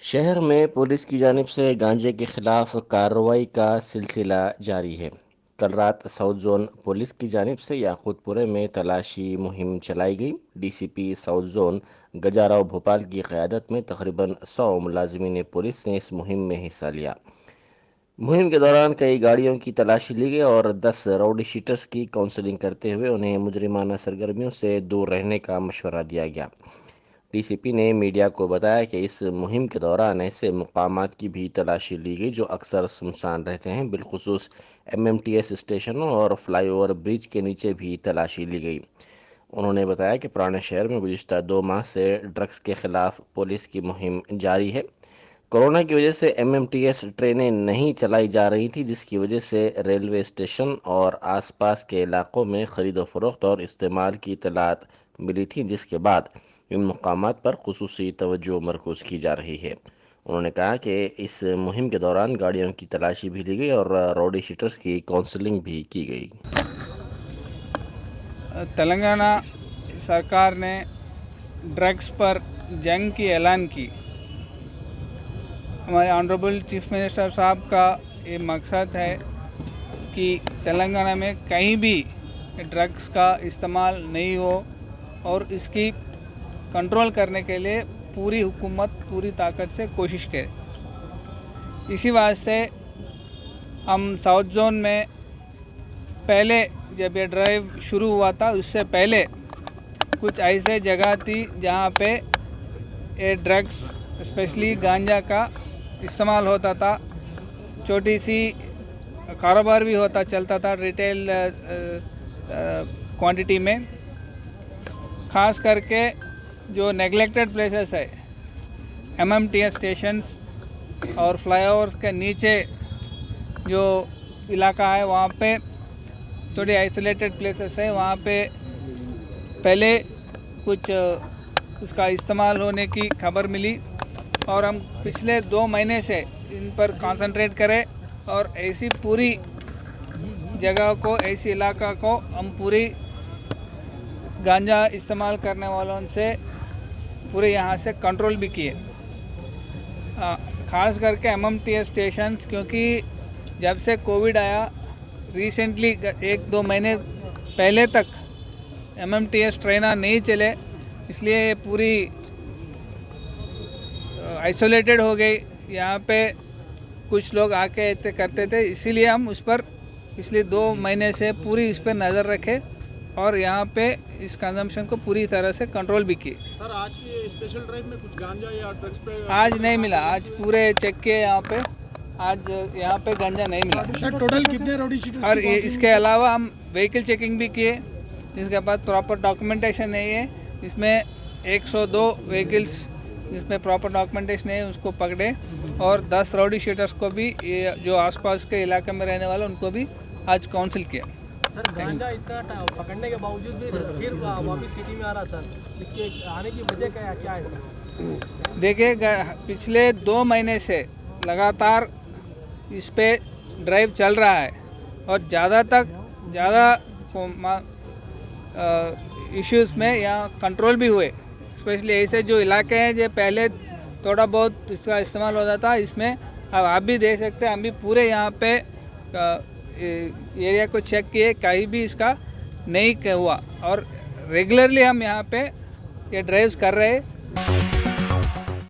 शहर में पुलिस की जानिब से गांजे के खिलाफ कार्रवाई का सिलसिला जारी है। कल रात साउथ जोन पुलिस की जानिब से याकूतपुरे में तलाशी मुहिम चलाई गई। डीसीपी साउथ जोन गजाराव भोपाल की क़यादत में तकरीबन 100 मुलाजिमीन पुलिस ने इस मुहिम में हिस्सा लिया। मुहिम के दौरान कई गाड़ियों की तलाशी ली गई और 10 राउडी शीटर्स की काउंसलिंग करते हुए उन्हें मुजरिमाना सरगर्मियों से दूर रहने का मशवरा दिया गया। डीसीपी ने मीडिया को बताया कि इस मुहिम के दौरान ऐसे मकामात की भी तलाशी ली गई जो अक्सर सुनसान रहते हैं। बिलखुसूस एमएमटीएस स्टेशनों और फ्लाईओवर ब्रिज के नीचे भी तलाशी ली गई। उन्होंने बताया कि पुराने शहर में गुज़िश्ता 2 माह से ड्रग्स के खिलाफ पुलिस की मुहिम जारी है। कोरोना की वजह से एमएमटीएस ट्रेनें नहीं चलाई जा रही थी, जिसकी वजह से रेलवे स्टेशन और आसपास के इलाकों में खरीदो फरोख्त और इस्तेमाल की इतलात मिली थी, जिसके बाद इन मकामात पर खुसूसी तवज्जो मरकूज़ की जा रही है। उन्होंने कहा कि इस मुहिम के दौरान गाड़ियों की तलाशी भी ली गई और रोडी शीटर्स की काउंसलिंग भी की गई। तेलंगाना सरकार ने ड्रग्स पर जंग की ऐलान की। हमारे ऑनरेबल चीफ मिनिस्टर साहब का ये मकसद है कि तेलंगाना में कहीं भी ड्रग्स का इस्तेमाल नहीं हो और इसकी कंट्रोल करने के लिए पूरी हुकूमत पूरी ताकत से कोशिश करे। इसी वास्ते हम साउथ जोन में पहले जब ये ड्राइव शुरू हुआ था उससे पहले कुछ ऐसे जगह थी जहाँ पे ये ड्रग्स स्पेशली गांजा का इस्तेमाल होता था। छोटी सी कारोबार भी होता चलता था रिटेल क्वांटिटी में। ख़ास करके जो नेग्लेक्टेड प्लेसेस है एमएमटीएस स्टेशंस और फ्लाईओवर्स के नीचे जो इलाका है वहाँ पे थोड़ी आइसोलेटेड प्लेसेस है, वहाँ पे पहले कुछ उसका इस्तेमाल होने की खबर मिली और हम पिछले 2 महीने से इन पर कंसंट्रेट करें और ऐसी पूरी जगह को, ऐसी इलाका को हम पूरी गांजा इस्तेमाल करने वालों से पूरे यहाँ से कंट्रोल भी किए। ख़ास करके एमएमटीएस स्टेशंस, क्योंकि जब से कोविड आया रिसेंटली 1-2 महीने पहले तक एमएमटीएस ट्रेन नहीं चले, इसलिए पूरी आइसोलेटेड हो गई। यहाँ पे कुछ लोग आके ऐसे करते थे, इसीलिए हम उस पर पिछले 2 महीने से पूरी इस पर नज़र रखें और यहाँ पे इस कंजम्पशन को पूरी तरह से कंट्रोल भी किए। सर, आज की स्पेशल ड्राइव में कुछ गांजा या ड्रग्स पे आज नहीं मिला, आज पूरे चेक किए यहाँ पे, आज यहाँ पे गांजा नहीं मिला। सर, टोटल कितने रोडी शीटर्स और इसके अलावा हम व्हीकल चेकिंग भी किए, जिसके बाद प्रॉपर डॉक्यूमेंटेशन नहीं है। इसमें 102 व्हीकल्स जिसमें प्रॉपर डॉक्यूमेंटेशन है उसको पकड़े और 10 राउडी शीटर्स को भी, ये जो आसपास के इलाके में रहने वाले उनको भी आज काउंसिल किया। सर, गांजा इतना पकड़ने के बावजूद भी फिर वापस सिटी में आ रहा सर, इसके आने की वजह क्या है सर? देखिए, पिछले 2 महीने से लगातार इस पे ड्राइव चल रहा है और ज़्यादा इश्यूज़ में यहाँ कंट्रोल भी हुए। स्पेशली ऐसे जो इलाके हैं जो पहले थोड़ा बहुत इसका इस्तेमाल होता था, इसमें अब आप भी देख सकते हैं, हम भी पूरे यहाँ पे एरिया को चेक किए, कहीं भी इसका नहीं हुआ और रेगुलरली हम यहाँ पे ये ड्राइव्स कर रहे हैं।